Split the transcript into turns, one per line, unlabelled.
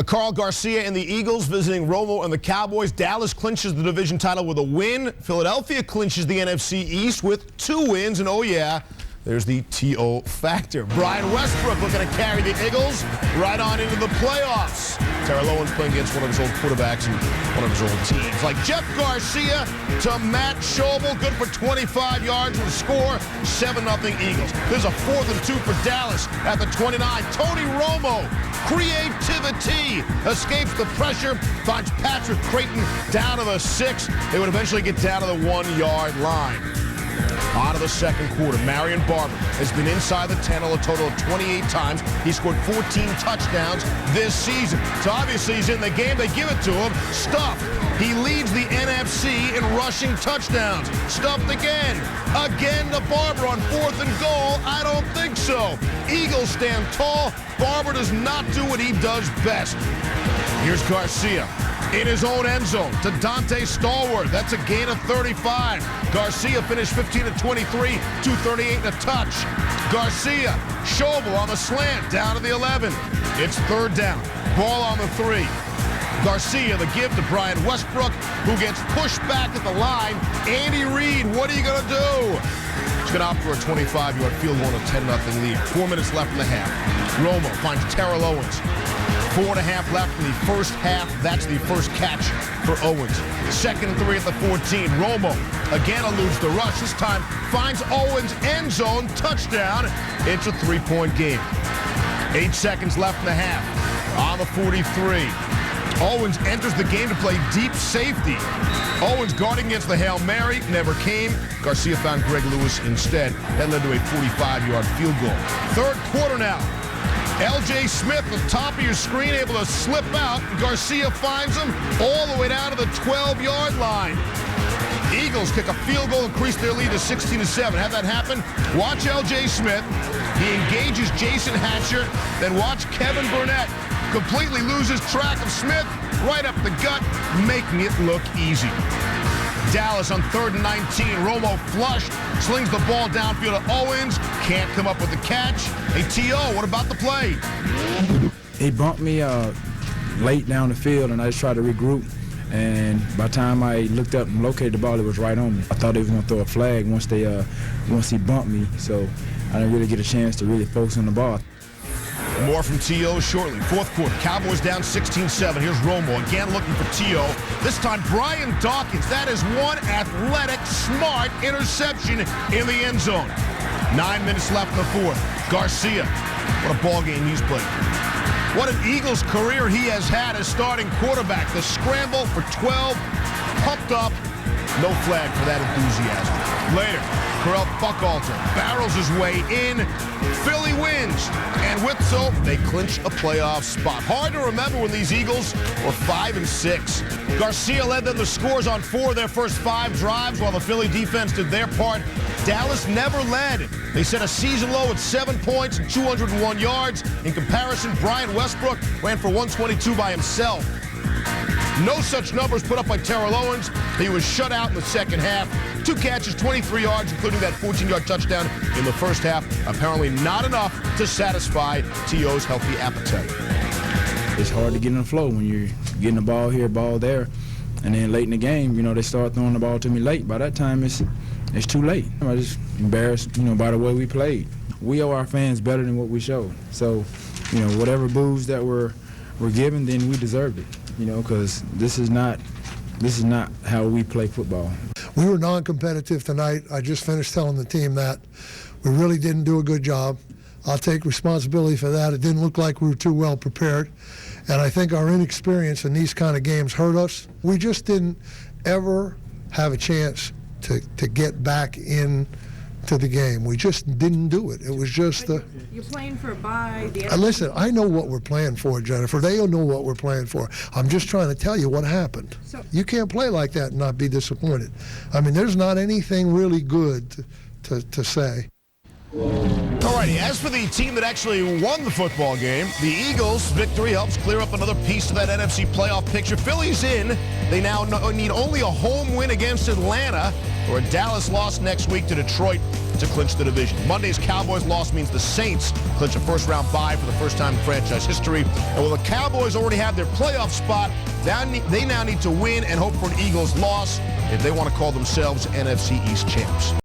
Carl Garcia and the Eagles visiting Romo and the Cowboys. Dallas clinches the division title with a win. Philadelphia clinches the NFC East with 2 wins. And oh yeah, there's the T.O. factor. Brian Westbrook looking to carry the Eagles right on into the playoffs. Terrell Owens playing against one of his old quarterbacks and one of his old teams. Like Jeff Garcia to Matt Schobel, good for 25 yards with a score, 7-0 Eagles. There's a 4th and 2 for Dallas at the 29. Tony Romo, creativity, escapes the pressure, finds Patrick Creighton down to the 6. They would eventually get down to the 1-yard line. On to the second quarter. Marion Barber has been inside the 10 a total of 28 times. He scored 14 touchdowns this season. So obviously he's in the game. They give it to him. Stuffed. He leads the NFC in rushing touchdowns. Stuffed again. Again to Barber on 4th and goal. I don't think so. Eagles stand tall. Barber does not do what he does best. Here's Garcia in his own end zone to Dante Stallworth. That's a gain of 35. Garcia finished 15 of 23, 238 and a touch. Garcia, Schobel on the slant, down to the 11. It's 3rd down. Ball on the 3. Garcia, the give to Brian Westbrook, who gets pushed back at the line. Andy Reid, what are you going to do? He's going to opt for a 25-yard field goal, a 10-0 lead. 4 minutes left in the half. Romo finds Terrell Owens. 4.5 left in the first half. That's the first catch for Owens. 2nd and 3 at the 14. Romo again eludes the rush. This time finds Owens end zone. Touchdown. It's a 3-point game. 8 seconds left in the half. On the 43. Owens enters the game to play deep safety. Owens guarding against the Hail Mary. Never came. Garcia found Greg Lewis instead. That led to a 45-yard field goal. 3rd quarter now. L.J. Smith, the top of your screen, able to slip out. Garcia finds him all the way down to the 12-yard line. Eagles kick a field goal, increase their lead to 16-7. Have that happen? Watch L.J. Smith. He engages Jason Hatcher. Then watch Kevin Burnett completely loses track of Smith right up the gut, making it look easy. Dallas on 3rd and 19. Romo flushed, slings the ball downfield to Owens. Can't come up with the catch. Hey, T.O., what about the play?
He bumped me late down the field, and I just tried to regroup. And by the time I looked up and located the ball, it was right on me. I thought they was going to throw a flag once he bumped me, so I didn't really get a chance to really focus on the ball.
More from T.O. shortly. 4th quarter. Cowboys down 16-7. Here's Romo again looking for T.O. This time Brian Dawkins. That is one athletic, smart interception in the end zone. 9 minutes left in the 4th. Garcia. What a ball game he's played. What an Eagles career he has had as starting quarterback. The scramble for 12. Pumped up. No flag for that enthusiasm. Later, Correll Buchalter barrels his way in. Philly wins, and with so, they clinch a playoff spot. Hard to remember when these Eagles were 5-6. Garcia led them to scores on 4 of their first 5 drives while the Philly defense did their part. Dallas never led. They set a season low at 7 points and 201 yards. In comparison, Brian Westbrook ran for 122 by himself. No such numbers put up by Terrell Owens. He was shut out in the second half. 2 catches, 23 yards, including that 14-yard touchdown in the first half. Apparently not enough to satisfy T.O.'s healthy appetite.
It's hard to get in the flow when you're getting the ball here, ball there. And then late in the game, they start throwing the ball to me late. By that time, it's too late. I was just embarrassed, by the way we played. We owe our fans better than what we showed. So, whatever boos that we're given, then we deserved it. Because this is not how we play football.
We were non-competitive tonight. I just finished telling the team that. We really didn't do a good job. I'll take responsibility for that. It didn't look like we were too well prepared. And I think our inexperience in these kind of games hurt us. We just didn't ever have a chance to get back in to the game. We just didn't do it. It was just
You're playing for a bye.
Listen, I know what we're playing for, Jennifer. They don't know what we're playing for. I'm just trying to tell you what happened. You can't play like that and not be disappointed. I mean, there's not anything really good to say.
Alrighty, as for the team that actually won the football game, the Eagles' victory helps clear up another piece of that NFC playoff picture. Philly's in. They now need only a home win against Atlanta, or a Dallas loss next week to Detroit to clinch the division. Monday's Cowboys loss means the Saints clinch a first-round bye for the first time in franchise history. And while the Cowboys already have their playoff spot, they now need to win and hope for an Eagles loss if they want to call themselves NFC East champs.